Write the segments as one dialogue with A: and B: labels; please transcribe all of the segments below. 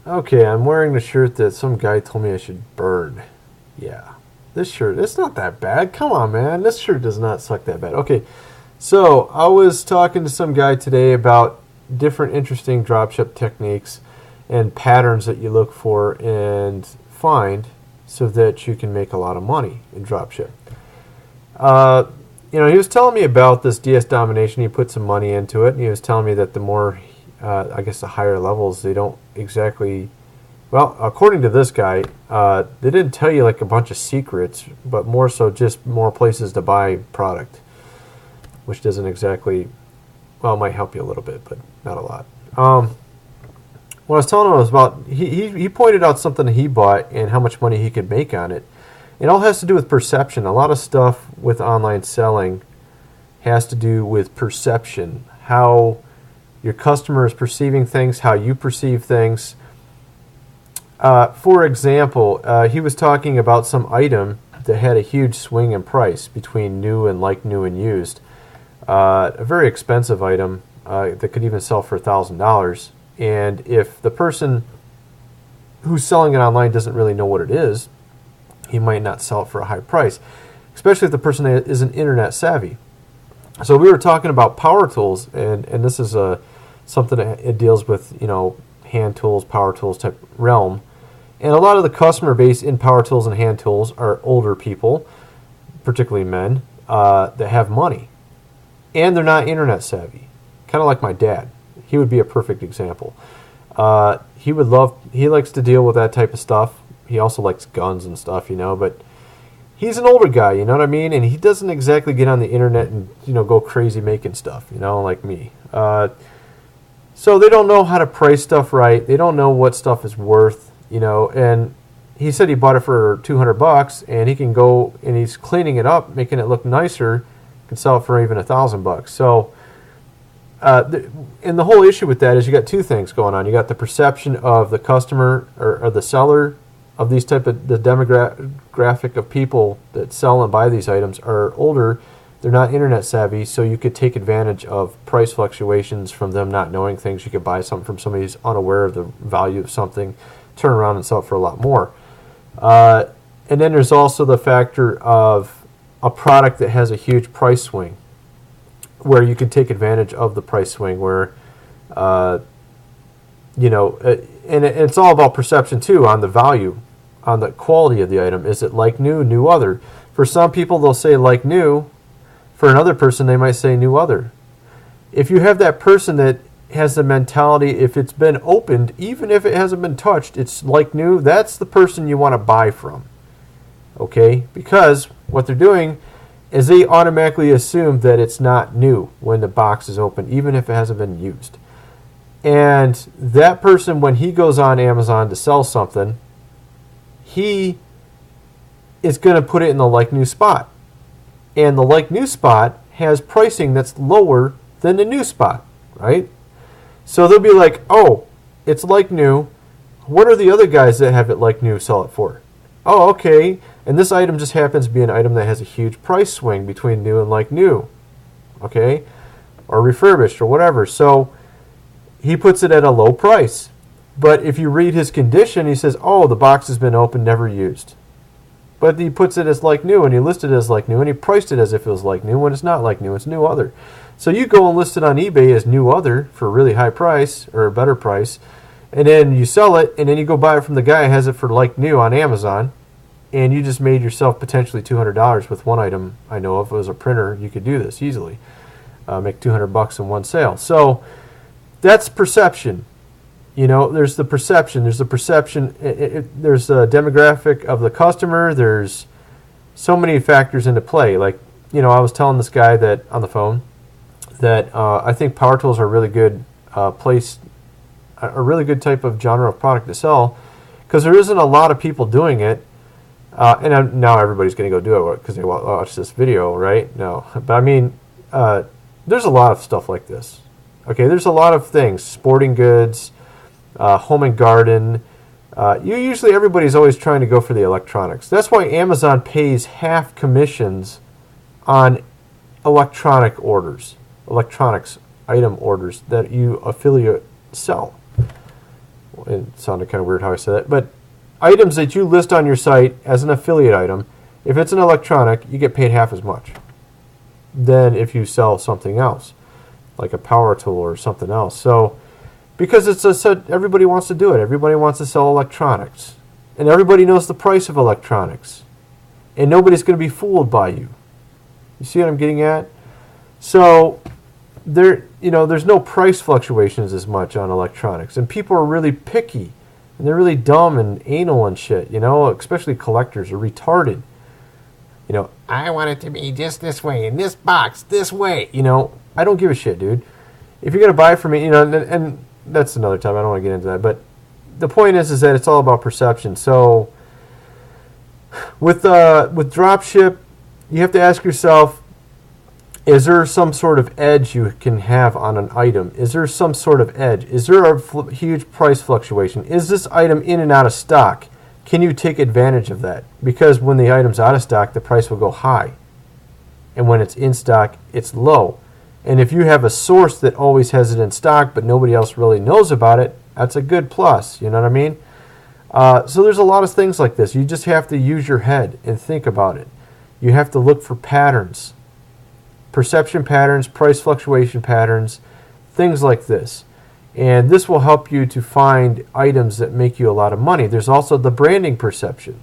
A: Okay, I'm wearing the shirt that some guy told me I should burn. Yeah. This shirt, it's not that bad. Come on, man. This shirt does not suck that bad. Okay, so I was talking to some guy today about different interesting dropship techniques and patterns that you look for and find so that you can make a lot of money in dropship. Uh, he was telling me about this DS domination. He put some money into it, and he was telling me that the more, I guess, the higher levels, they don't exactly. Well, according to this guy, they didn't tell you like a bunch of secrets, but more so just more places to buy product, which doesn't exactly. Well, it might help you a little bit, but not a lot. What I was telling him was about he pointed out something that he bought and how much money he could make on it. It all has to do with perception. A lot of stuff with online selling has to do with perception, how your customer is perceiving things, how you perceive things. For example, he was talking about some item that had a huge swing in price between new and like new and used. A very expensive item that could even sell for $1,000. And if the person who's selling it online doesn't really know what it is, he might not sell it for a high price, especially if the person isn't internet savvy. So we were talking about power tools, and this is something that it deals with, hand tools, power tools type realm. And a lot of the customer base in power tools and hand tools are older people, particularly men, that have money. And they're not internet savvy. Kind of like my dad. He would be a perfect example. He likes to deal with that type of stuff. He also likes guns and stuff, but he's an older guy, you know what I mean? And he doesn't exactly get on the internet and, go crazy making stuff, like me. So they don't know how to price stuff right. They don't know what stuff is worth, and he said he bought it for $200 and he can go and he's cleaning it up, making it look nicer, can sell it for even $1,000. So, and the whole issue with that is you got two things going on. You got the perception of the customer or the seller of these type of the demographic of people that sell and buy these items are older. They're not internet savvy, so you could take advantage of price fluctuations from them not knowing things. You could buy something from somebody who's unaware of the value of something, turn around and sell it for a lot more. And then there's also the factor of a product that has a huge price swing, where you can take advantage of the price swing, where and it's all about perception too, on the value, on the quality of the item. Is it like new, new other? For some people, they'll say like new. For another person, they might say new other. If you have that person that has the mentality, if it's been opened, even if it hasn't been touched, it's like new, that's the person you want to buy from. Okay? Because what they're doing is they automatically assume that it's not new when the box is open, even if it hasn't been used. And that person, when he goes on Amazon to sell something, he is going to put it in the like new spot. And the like new spot has pricing that's lower than the new spot, right? So they'll be like, oh, it's like new. What are the other guys that have it like new sell it for? Oh, okay. And this item just happens to be an item that has a huge price swing between new and like new, okay? Or refurbished or whatever. So he puts it at a low price. But if you read his condition, he says, oh, the box has been opened, never used. But he puts it as like new, and he listed it as like new, and he priced it as if it was like new when it's not like new, it's new other. So you go and list it on eBay as new other for a really high price or a better price, and then you sell it, and then you go buy it from the guy who has it for like new on Amazon, and you just made yourself potentially $200 with one item. I know if it was a printer, you could do this easily. Make $200 in one sale. So that's perception. There's the perception. There's the perception. There's the demographic of the customer. There's so many factors into play. Like, I was telling this guy that on the phone that I think power tools are a really good a really good type of genre of product to sell, because there isn't a lot of people doing it. And now everybody's going to go do it because they watch this video, right? No, but I mean, there's a lot of stuff like this. Okay, there's a lot of things, sporting goods. Home and garden. Everybody's always trying to go for the electronics. That's why Amazon pays half commissions on electronics item orders that you affiliate sell. It sounded kind of weird how I said that, but items that you list on your site as an affiliate item, if it's an electronic, you get paid half as much than if you sell something else, like a power tool or something else. So, because everybody wants to do it. Everybody wants to sell electronics. And everybody knows the price of electronics. And nobody's going to be fooled by you. You see what I'm getting at? So, there's no price fluctuations as much on electronics. And people are really picky. And they're really dumb and anal and shit, especially collectors are retarded. I want it to be just this way, in this box, this way. I don't give a shit, dude. If you're going to buy from me, and that's another time. I don't want to get into that. But the point is that it's all about perception. So with dropship, you have to ask yourself, is there some sort of edge you can have on an item? Is there some sort of edge? Is there a huge price fluctuation? Is this item in and out of stock? Can you take advantage of that? Because when the item's out of stock, the price will go high. And when it's in stock, it's low. And if you have a source that always has it in stock, but nobody else really knows about it, that's a good plus. You know what I mean? So there's a lot of things like this. You just have to use your head and think about it. You have to look for patterns. Perception patterns, price fluctuation patterns, things like this. And this will help you to find items that make you a lot of money. There's also the branding perception.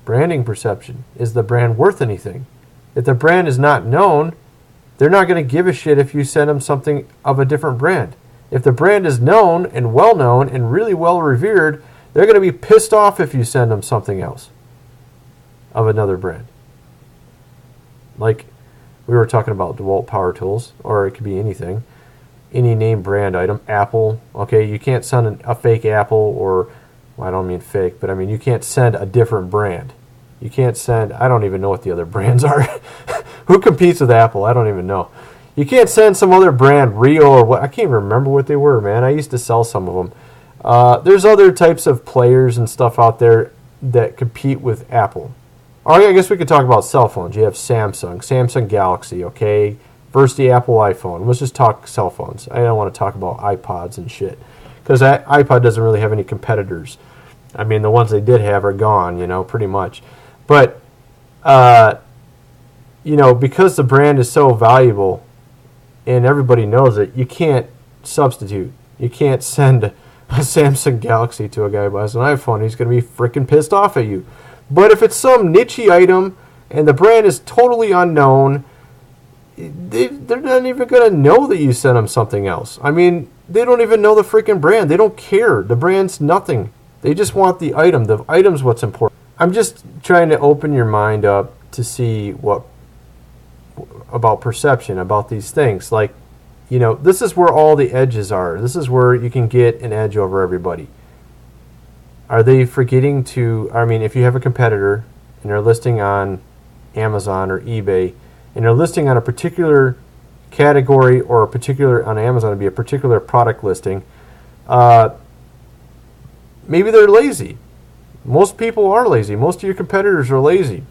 A: Branding perception. Is the brand worth anything? If the brand is not known, they're not going to give a shit if you send them something of a different brand. If the brand is known and well known and really well revered, they're going to be pissed off if you send them something else of another brand. Like we were talking about DeWalt power tools, or it could be anything. Any name brand item, Apple. Okay, you can't send a fake Apple, or, well, I don't mean fake, but I mean you can't send a different brand. You can't send, I don't even know what the other brands are. Who competes with Apple? I don't even know. You can't send some other brand, Rio or what, I can't even remember what they were, man. I used to sell some of them. There's other types of players and stuff out there that compete with Apple. Or I guess we could talk about cell phones. You have Samsung Galaxy, okay? Versus the Apple iPhone. Let's just talk cell phones. I don't want to talk about iPods and shit. Because iPod doesn't really have any competitors. I mean, the ones they did have are gone, pretty much. But, because the brand is so valuable and everybody knows it, you can't substitute. You can't send a Samsung Galaxy to a guy who buys an iPhone. He's going to be freaking pissed off at you. But if it's some niche item and the brand is totally unknown, they're not even going to know that you sent them something else. I mean, they don't even know the freaking brand. They don't care. The brand's nothing. They just want the item. The item's what's important. I'm just trying to open your mind up to see about perception, about these things. Like, this is where all the edges are. This is where you can get an edge over everybody. Are they forgetting if you have a competitor and they're listing on Amazon or eBay, and they're listing on a particular category or on Amazon, it'd be a particular product listing, maybe they're lazy. Most people are lazy. Most of your competitors are lazy.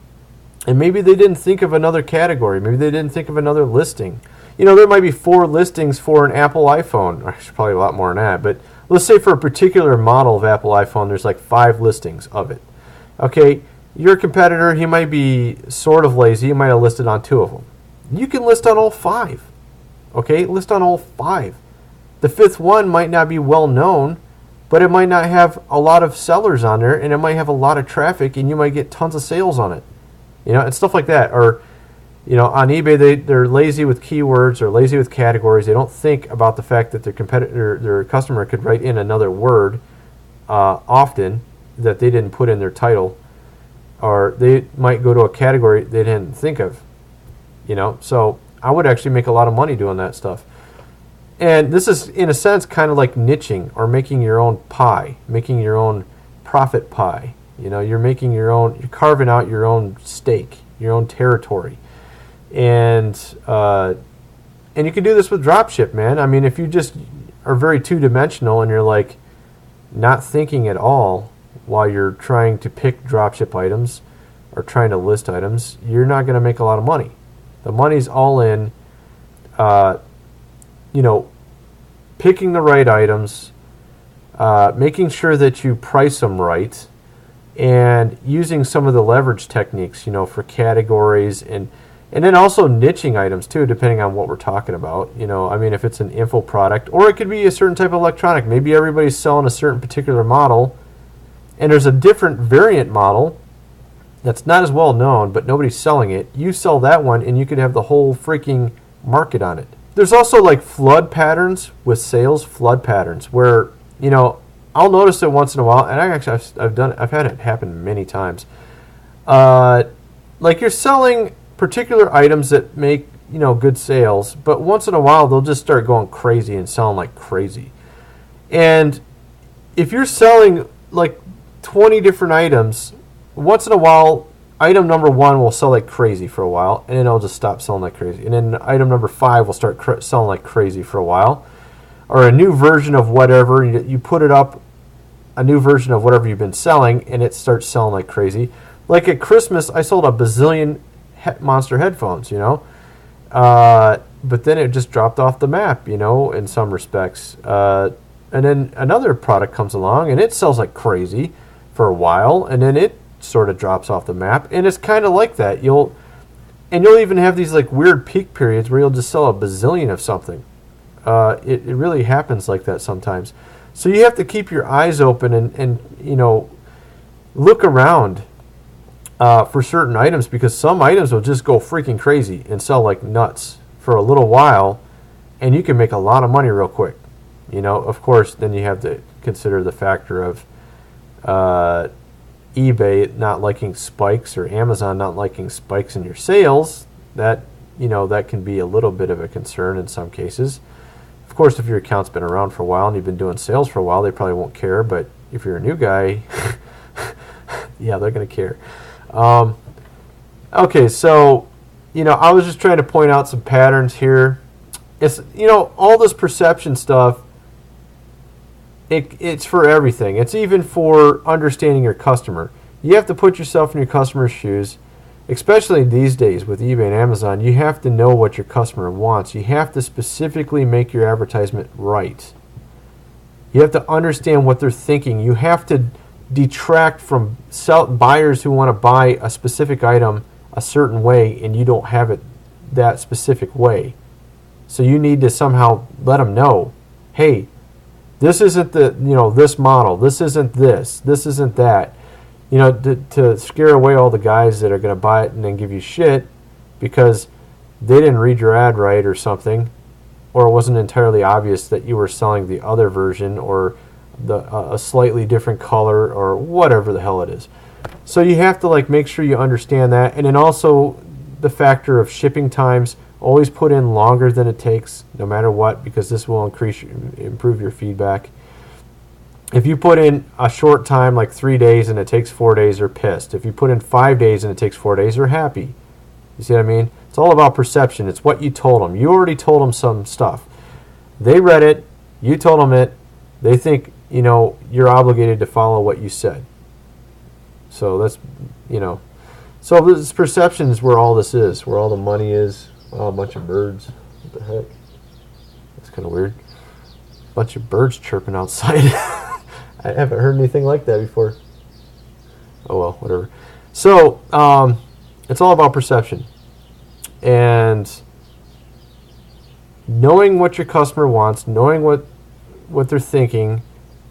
A: And maybe they didn't think of another category. Maybe they didn't think of another listing. There might be 4 listings for an Apple iPhone. Actually, probably a lot more than that. But let's say for a particular model of Apple iPhone, there's like 5 listings of it. Okay, your competitor, he might be sort of lazy. He might have listed on 2 of them. You can list on all 5. Okay, list on all 5. The 5th one might not be well known, but it might not have a lot of sellers on there, and it might have a lot of traffic, and you might get tons of sales on it. And stuff like that. Or, on eBay, they're lazy with keywords or lazy with categories. They don't think about the fact that their customer could write in another word often that they didn't put in their title. Or they might go to a category they didn't think of. So I would actually make a lot of money doing that stuff. And this is, in a sense, kind of like niching or making your own pie, making your own profit pie. You're carving out your own stake, your own territory. And you can do this with dropship, man. I mean, if you just are very two-dimensional and you're like not thinking at all while you're trying to pick dropship items or trying to list items, you're not going to make a lot of money. The money's all in, picking the right items, making sure that you price them right, and using some of the leverage techniques, for categories, and then also niching items too, depending on what we're talking about. If it's an info product, or it could be a certain type of electronic. Maybe everybody's selling a certain particular model, and there's a different variant model that's not as well known, but nobody's selling it. You sell that one, and you could have the whole freaking market on it. There's also like flood patterns with sales, flood patterns, where, I'll notice it once in a while, and I've had it happen many times. Like you're selling particular items that make, good sales, but once in a while they'll just start going crazy and selling like crazy. And if you're selling like 20 different items, once in a while, item number 1 will sell like crazy for a while, and then it'll just stop selling like crazy. And then item number 5 will start selling like crazy for a while. Or a new version of whatever, you put it up, a new version of whatever you've been selling, and it starts selling like crazy. Like at Christmas, I sold a bazillion Monster headphones, but then it just dropped off the map, in some respects. And then another product comes along, and it sells like crazy for a while, and then it sort of drops off the map. And it's kind of like that. You'll even have these like weird peak periods where you'll just sell a bazillion of something. It really happens like that sometimes. So you have to keep your eyes open and look around for certain items, because some items will just go freaking crazy and sell like nuts for a little while, and you can make a lot of money real quick. Of course, then you have to consider the factor of eBay not liking spikes, or Amazon not liking spikes in your sales. That can be a little bit of a concern in some cases. Of course, if your account's been around for a while and you've been doing sales for a while, they probably won't care. But if you're a new guy, yeah, they're going to care. Okay, so, I was just trying to point out some patterns here. It's, all this perception stuff, it's for everything. It's even for understanding your customer. You have to put yourself in your customer's shoes, especially these days with eBay and Amazon. You have to know what your customer wants. You have to specifically make your advertisement right. You have to understand what they're thinking. You have to detract from buyers who want to buy a specific item a certain way, and you don't have it that specific way. So you need to somehow let them know, hey, this isn't this model, this isn't this isn't that. To scare away all the guys that are going to buy it and then give you shit because they didn't read your ad right or something, or it wasn't entirely obvious that you were selling the other version, or a slightly different color, or whatever the hell it is. So you have to make sure you understand that. And then also the factor of shipping times. Always put in longer than it takes, no matter what, because this will improve your feedback. If you put in a short time, like 3 days, and it takes 4 days, they're pissed. If you put in 5 days and it takes 4 days, they're happy. You see what I mean? It's all about perception. It's what you told them. You already told them some stuff. They read it. You told them it. They think, you're obligated to follow what you said. So that's, So this perception is where all this is, where all the money is. Oh, a bunch of birds. What the heck? That's kind of weird. A bunch of birds chirping outside. I haven't heard anything like that before. Oh well, whatever. So, it's all about perception. And knowing what your customer wants, knowing what they're thinking,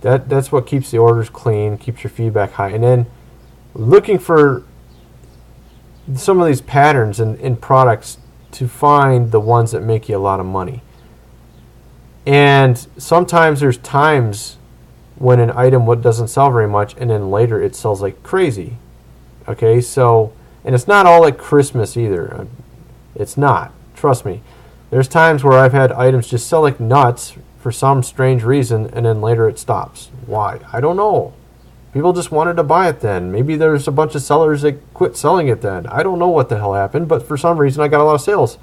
A: that's what keeps the orders clean, keeps your feedback high. And then looking for some of these patterns in products to find the ones that make you a lot of money. And sometimes there's times when an item doesn't sell very much, and then later it sells like crazy. Okay, so, and it's not all at Christmas either. It's not. Trust me. There's times where I've had items just sell like nuts for some strange reason, and then later it stops. Why? I don't know. People just wanted to buy it then. Maybe there's a bunch of sellers that quit selling it then. I don't know what the hell happened, but for some reason I got a lot of sales.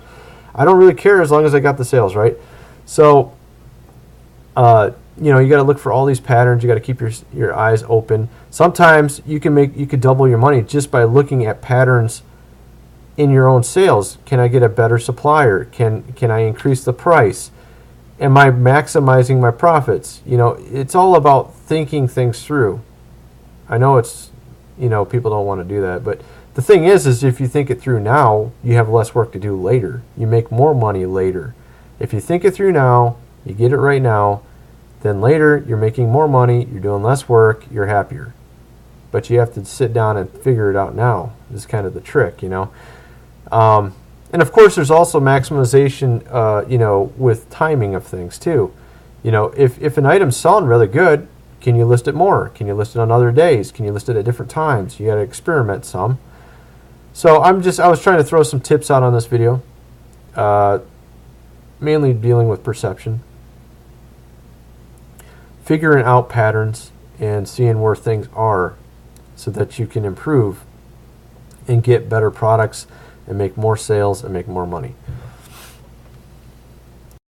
A: I don't really care as long as I got the sales, right? So, you got to look for all these patterns. You got to keep your eyes open. Sometimes you could double your money just by looking at patterns in your own sales. Can I get a better supplier? Can I increase the price? Am I maximizing my profits? You know, it's all about thinking things through. I know it's, you know, people don't want to do that, but the thing is if you think it through now, you have less work to do later. You make more money later. If you think it through now, you get it right now, then later you're making more money, you're doing less work, you're happier. But you have to sit down and figure it out now. This is kind of the trick, you know. And of course, there's also maximization, you know, with timing of things too. You know, if an item's selling really good, can you list it more? Can you list it on other days? Can you list it at different times? You got to experiment some. So I was trying to throw some tips out on this video, mainly dealing with perception, figuring out patterns and seeing where things are so that you can improve and get better products and make more sales and make more money.